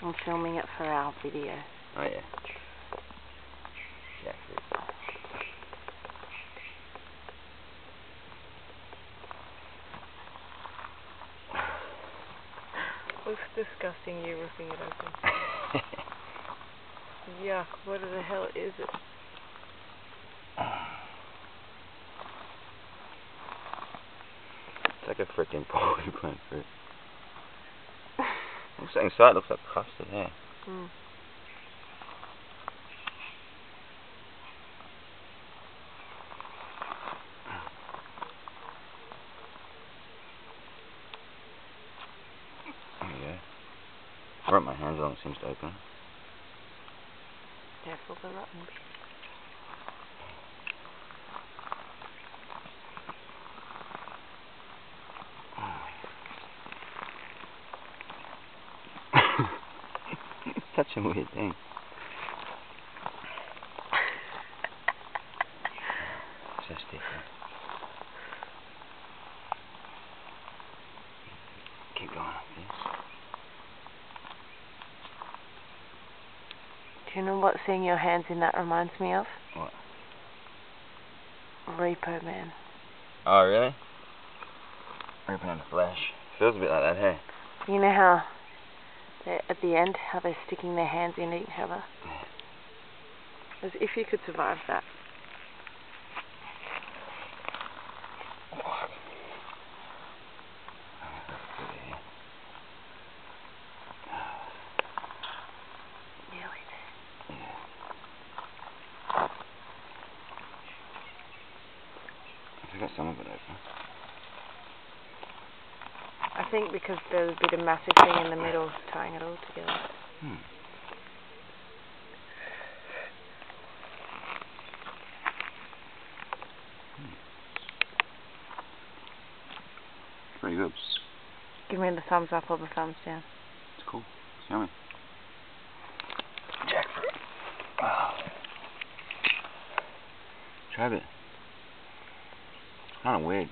I'm filming it for our video. Oh yeah. Jackfruit. Looks disgusting, you ripping it open. Yuck, what the hell is it? It's like a frickin' poly plant fruit. Looks like inside looks like custard, hey? Mm. Yeah. I wrap my hands on it, seems to open. Careful the rotten bit. It's such a weird thing. So sticky. Keep going like this. Do you know what seeing your hands in that reminds me of? What? Repo Man. Oh, really? Ripping in the flesh. Feels a bit like that, hey? You know how at the end, how they're sticking their hands in each other? As if you could survive that. Nearly there. Yeah. I got some of it open. I think because there's a bit of massive thing in the middle tying it all together. Pretty good. Give me the thumbs up or the thumbs down. It's cool. It's yummy. Jackfruit. Oh. Try it. Kind of weird.